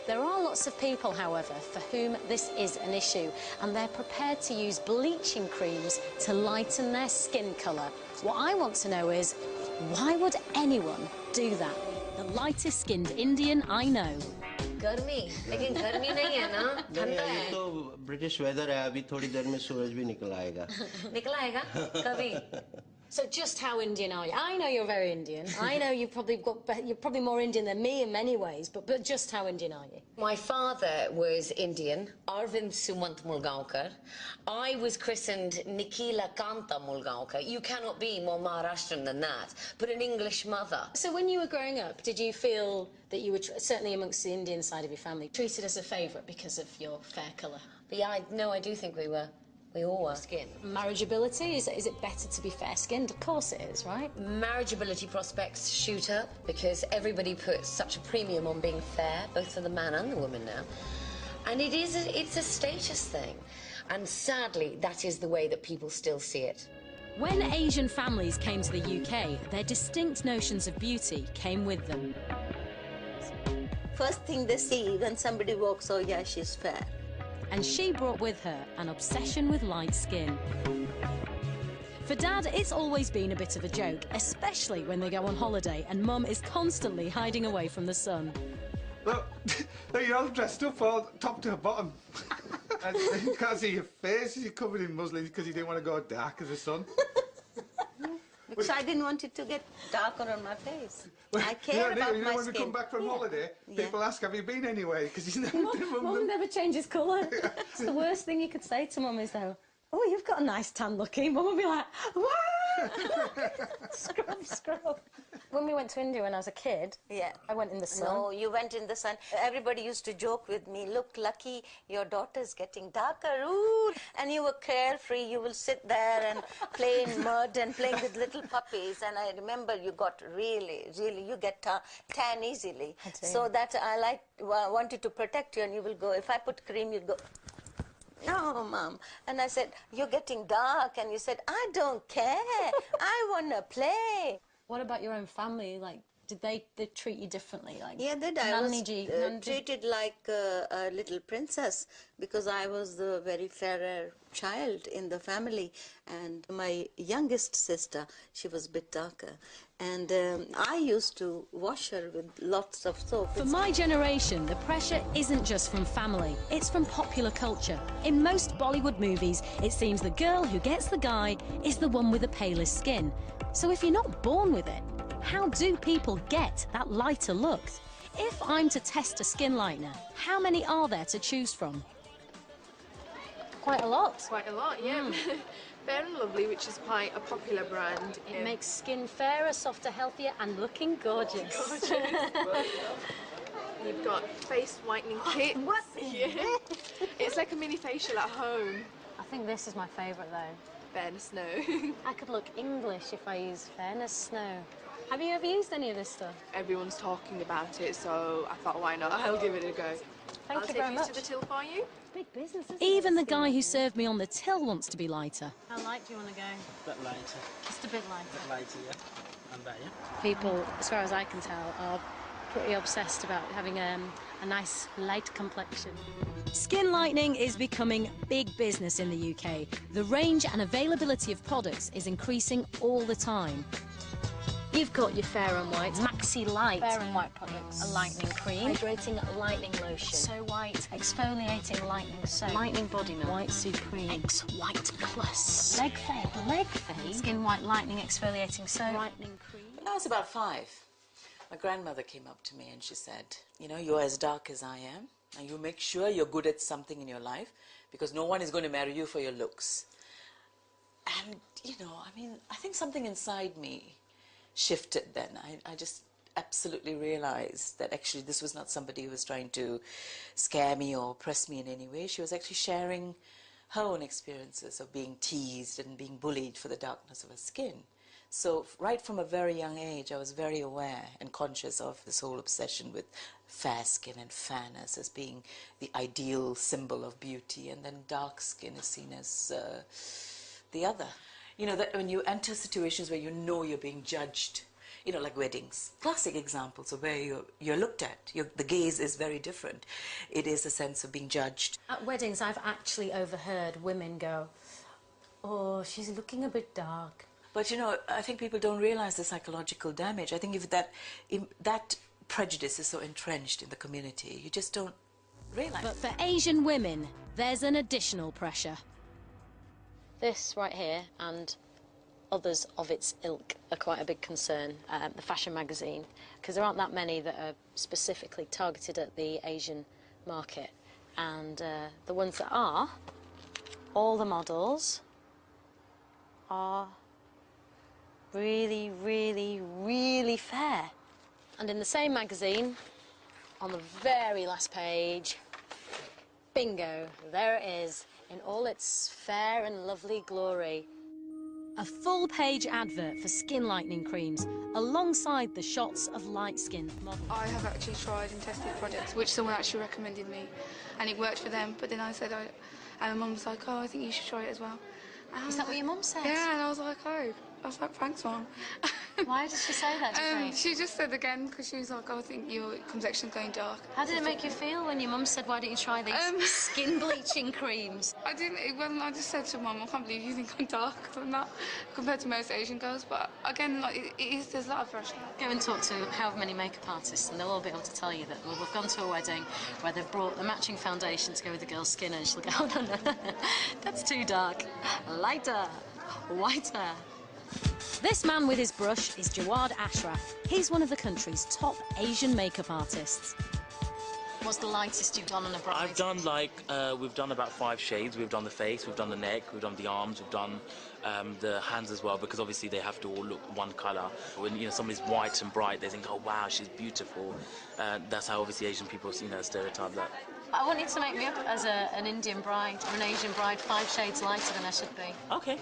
There are lots of people, however, for whom this is an issue, and they're prepared to use bleaching creams to lighten their skin colour. What I want to know is, why would anyone do that? The lightest skinned Indian I know. गर्मी, लेकिन गर्मी नहीं है ना, ठंडा है। ये तो ब्रिटिश वेदर है, अभी थोड़ी देर में सूरज भी निकल आएगा। निकल आएगा? कभी? So just how Indian are you? I know you're very Indian. I know you're probably more Indian than me in many ways, but just how Indian are you? My father was Indian, Arvind Sumant Mulgaonkar. I was christened Nikila Kanta Mulgaonkar. You cannot be more Maharashtrian than that, but an English mother. So when you were growing up, did you feel that you were, certainly amongst the Indian side of your family, treated as a favourite because of your fair colour? But yeah, no, I do think we were. We all were. Skin. Marriageability, is it better to be fair-skinned? Of course it is, right? Marriageability prospects shoot up because everybody puts such a premium on being fair, both for the man and the woman now. And it's a status thing. And sadly, that is the way that people still see it. When Asian families came to the UK, their distinct notions of beauty came with them. First thing they see when somebody walks, oh yeah, she's fair. And she brought with her an obsession with light skin. For Dad, it's always been a bit of a joke, especially when they go on holiday and Mum is constantly hiding away from the sun. Look, you're all dressed up all top to bottom. And you can't see your face, you're covered in muslin because you didn't want to go dark as the sun. Because I didn't want it to get darker on my face. I care about my skin. When we come back from holiday, people ask, have you been anywhere? Because you never Mum never changes colour. It's the worst thing you could say to Mum is, though, oh, you've got a nice tan looking. Mum would be like, what? Scrub. When we went to India when I was a kid, I went in the sun. No, you went in the sun. Everybody used to joke with me, look, lucky, your daughter's getting darker. Ooh. And you were carefree. You will sit there and play in mud and playing with little puppies. And I remember you got really, you get tan easily. So that I wanted to protect you, and you will go, if I put cream, you'd go, no, Mom. And I said, you're getting dark. And you said, I don't care. I want to play. What about your own family? Like, did they treat you differently? Like, yeah, they did. I was treated like a little princess because I was the very fairer child in the family. And my youngest sister, she was a bit darker. And I used to wash her with lots of soap. For my generation, the pressure isn't just from family, it's from popular culture. In most Bollywood movies, it seems the girl who gets the guy is the one with the palest skin. So if you're not born with it, how do people get that lighter look? If I'm to test a skin lightener, how many are there to choose from? Quite a lot. Quite a lot, yeah. Fair & Lovely, which is quite a popular brand. It makes skin fairer, softer, healthier, and looking gorgeous. You've got face whitening kit. What? Yeah. It's like a mini facial at home. I think this is my favourite, though. Fairness Snow. I could look English if I used Fairness Snow. Have you ever used any of this stuff? Everyone's talking about it, so I thought, why not? I'll give it a go. Thank you very much. I'll take you to the till for you. Big business, isn't Even it? the guy who served me on the till wants to be lighter. How light do you want to go? A bit lighter. Just a bit lighter. A bit lighter, yeah. And that, yeah. People, as far as I can tell, are pretty obsessed about having a nice light complexion. Skin lightening is becoming big business in the UK. The range and availability of products is increasing all the time. You've got your Fair and White Maxi Light. Fair and White products. A lightening cream. Hydrating lightening lotion. So White. Exfoliating lightening soap. Lightening body milk. White Supreme. X-White Plus. Leg fade. Leg fade. Skin White lightening exfoliating soap. Lightening cream. When I was about 5, my grandmother came up to me and she said, you know, you're as dark as I am, and you make sure you're good at something in your life because no one is going to marry you for your looks. And, you know, I mean, I think something inside me shifted then. I just absolutely realized that actually this was not somebody who was trying to scare me or oppress me in any way. She was actually sharing her own experiences of being teased and being bullied for the darkness of her skin. So right from a very young age, I was very aware and conscious of this whole obsession with fair skin and fairness as being the ideal symbol of beauty, and then dark skin is seen as the other. You know, that when you enter situations where you know you're being judged, You know, like weddings. Classic examples of where you're looked at. The gaze is very different. It is a sense of being judged. At weddings, I've actually overheard women go, "Oh, she's looking a bit dark." But, you know, I think people don't realise the psychological damage. I think if that prejudice is so entrenched in the community, you just don't realise. But for Asian women, there's an additional pressure. This right here and others of its ilk are quite a big concern. The fashion magazine, because there aren't that many that are specifically targeted at the Asian market. And the ones that are, all the models are really, really, really fair. And in the same magazine, on the very last page, bingo, there it is, in all its fair and lovely glory. A full-page advert for skin lightening creams, alongside the shots of light-skinned models. I have actually tried and tested products which someone actually recommended me, and it worked for them. But then I said, and my mum was like, "Oh, I think you should try it as well." Is that what your mum said? Yeah, and I was like, "Oh," I was like, "Thanks, Mum." Why did she say that, do you think? She just said again because she was like, "Oh, I think your complexion's going dark." How did it make you feel when your mum said, "Why don't you try these skin bleaching creams"? I didn't. It wasn't. I just said to Mum, "I can't believe you think I'm dark. 'Cause I'm not compared to most Asian girls." But again, like, it is. There's a lot of pressure. Go and talk to however many makeup artists, and they'll all be able to tell you that. Well, we've gone to a wedding where they've brought the matching foundation to go with the girl's skin, and she'll go, "Oh no, no, that's too dark. Lighter, whiter." This man with his brush is Jawad Ashraf. He's one of the country's top Asian makeup artists. What's the lightest you've done on a bride? I've done we've done about 5 shades. We've done the face, we've done the neck, we've done the arms, we've done the hands as well, because obviously they have to all look one colour. When, you know, somebody's white and bright, they think, "Oh wow, she's beautiful." That's how obviously Asian people, you know, stereotype that. I want you to make me up as an Indian bride or an Asian bride 5 shades lighter than I should be. Okay.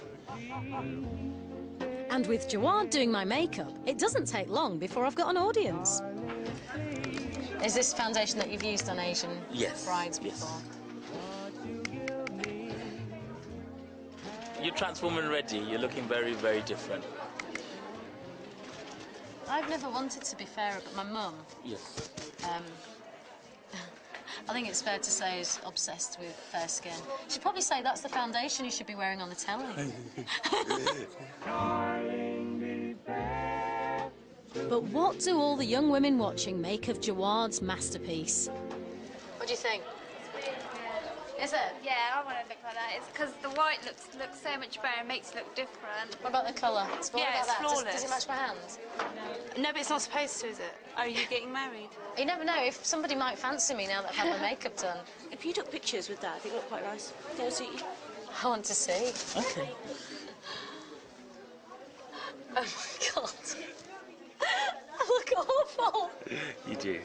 And with Jawad doing my makeup, it doesn't take long before I've got an audience. Is this foundation that you've used on Asian brides before? You're transforming ready. You're looking very, very different. I've never wanted to be fairer, but my mum, Yes. I think it's fair to say, is obsessed with fair skin. She'd probably say that's the foundation you should be wearing on the telly. But what do all the young women watching make of Jawad's masterpiece? What do you think? Is it? Yeah, I want to look like that. It's because the white looks so much better and makes it look different. What about the colour? Yeah, What it's about that? flawless. Does it match my hands? No, but it's not supposed to, is it? Are you getting married? You never know. If somebody might fancy me now that I've had my makeup done. If you took pictures with that, I think it looked quite nice. They'll suit you. I want to see. Okay. Oh my God. I look awful. You do.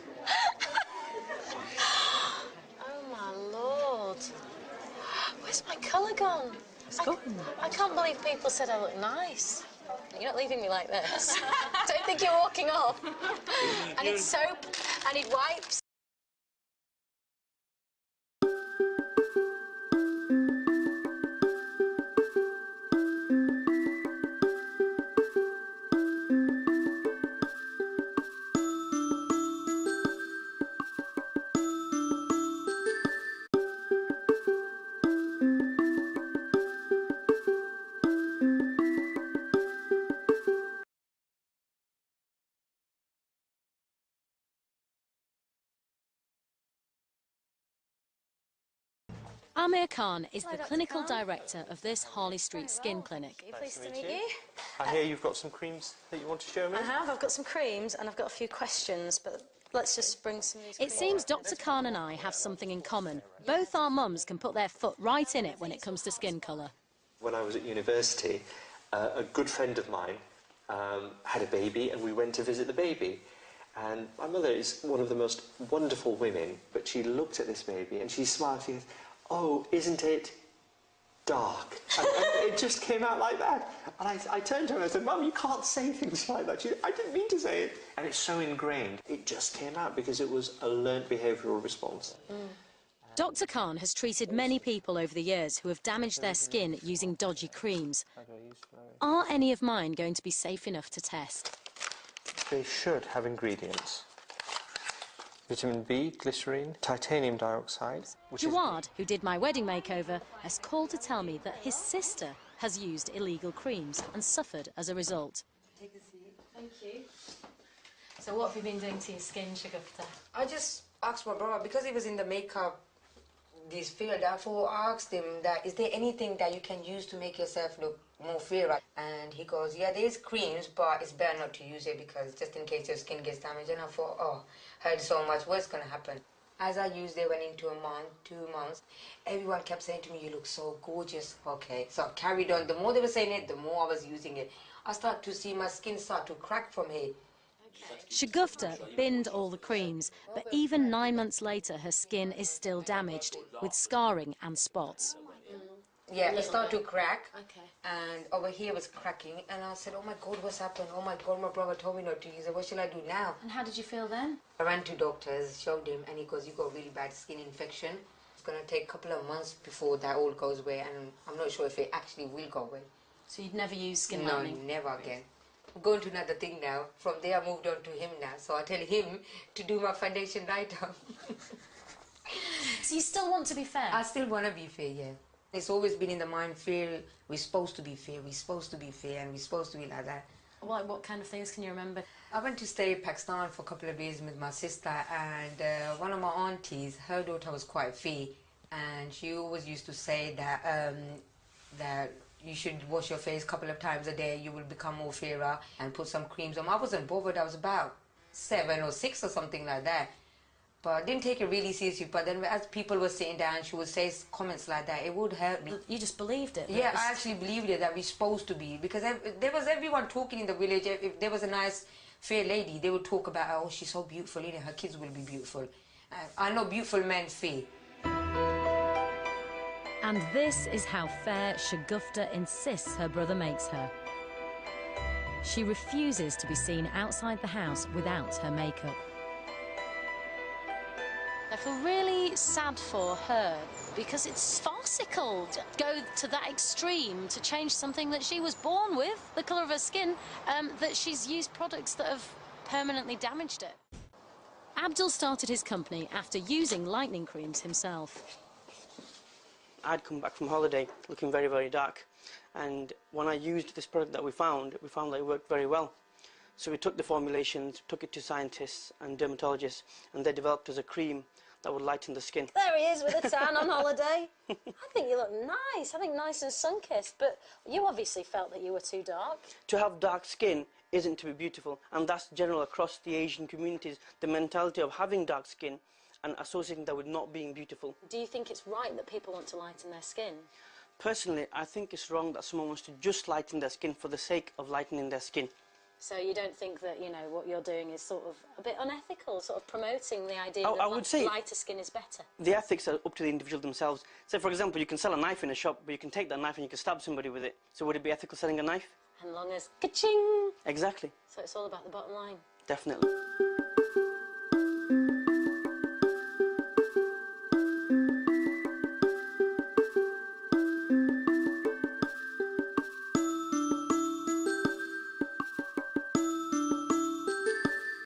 Oh my Lord. Where's my colour gone? It's gone. I can't believe people said I look nice. You're not leaving me like this. Don't think you're walking off. I need soap, I need wipes. Amir Khan is the clinical director of this Harley Street Skin Clinic. Pleased to meet you. I hear you've got some creams that you want to show me. I have. I've got some creams and I've got a few questions, but let's just bring some of these It creams. seems Dr. Khan and I have something in common. Both our mums can put their foot right in it when it comes to skin colour. When I was at university, a good friend of mine had a baby and we went to visit the baby. And my mother is one of the most wonderful women, but she looked at this baby and she smiled. She goes, "Oh, isn't it dark?" And it just came out like that. And I turned to her and I said, "Mum, you can't say things like that." She said, "I didn't mean to say it." And it's so ingrained. It just came out because it was a learnt behavioural response. Dr. Khan has treated many people over the years who have damaged their skin using dodgy creams. Are any of mine going to be safe enough to test? they should have ingredients. Vitamin B, glycerine, titanium dioxide. Jawad, who did my wedding makeover, has called to tell me that his sister has used illegal creams and suffered as a result. Take a seat. Thank you. So what have you been doing to your skin, Shagufta? I just asked my brother, because he was in the makeup this field, therefore I asked him that, is there anything that you can use to make yourself look more fairer? And he goes, yeah, there's creams, but it's better not to use it because just in case your skin gets damaged. And I thought, oh, heard so much, what's going to happen? As I used it, went into a month, 2 months, everyone kept saying to me, you look so gorgeous. Okay, so I carried on. The more they were saying it, the more I was using it. I started to see my skin start to crack from here. Shagufta binned all the creams, but even 9 months later, her skin is still damaged, with scarring and spots. Yeah, it started to crack, and over here was cracking, and I said, oh my God, what's happened? Oh my God, my brother told me not to use it. What shall I do now? And how did you feel then? I ran to doctors, showed him, and he goes, you got really bad skin infection. It's going to take a couple of months before that all goes away, and I'm not sure if it actually will go away. So you'd never use skin No, lightening? never again. I'm going to another thing now. From there, I moved on to him now. So I tell him to do my foundation right up. So you still want to be fair? I still want to be fair, yeah. It's always been in the mind, fair, we're supposed to be fair, we're supposed to be fair, and we're supposed to be like that. What kind of things can you remember? I went to stay in Pakistan for a couple of days with my sister, and one of my aunties, her daughter was quite fair, and she always used to say that that you should wash your face a couple of times a day, you will become more fairer, and put some creams on. I wasn't bothered, I was about 7 or 6 or something like that. But I didn't take it really seriously. But then as people were sitting down, she would say comments like that. It would hurt me. You just believed it? Yeah, I actually believed it, that we're supposed to be. Because there was everyone talking in the village. If there was a nice, fair lady, they would talk about, oh, she's so beautiful, you know, her kids will be beautiful. I know beautiful men fair. And this is how fair Shagufta insists her brother makes her. She refuses to be seen outside the house without her makeup. I feel really sad for her because it's farcical to go to that extreme to change something that she was born with, the colour of her skin, that she's used products that have permanently damaged it. Abdul started his company after using lightening creams himself. I'd come back from holiday looking very, very dark, and when I used this product that we found that it worked very well. So we took the formulations, took it to scientists and dermatologists, and they developed as a cream that would lighten the skin. There he is with a tan on holiday. I think you look nice. I think nice and sun-kissed, but you obviously felt that you were too dark. To have dark skin isn't to be beautiful, and that's general across the Asian communities, the mentality of having dark skin and associating that with not being beautiful. Do you think it's right that people want to lighten their skin? Personally, I think it's wrong that someone wants to just lighten their skin for the sake of lightening their skin. So you don't think that, you know, what you're doing is sort of a bit unethical, sort of promoting the idea I would say lighter skin is better? The ethics are up to the individual themselves. So, for example, you can sell a knife in a shop, but you can take that knife and you can stab somebody with it. So would it be ethical selling a knife? As long as ka-ching! Exactly. So it's all about the bottom line. Definitely.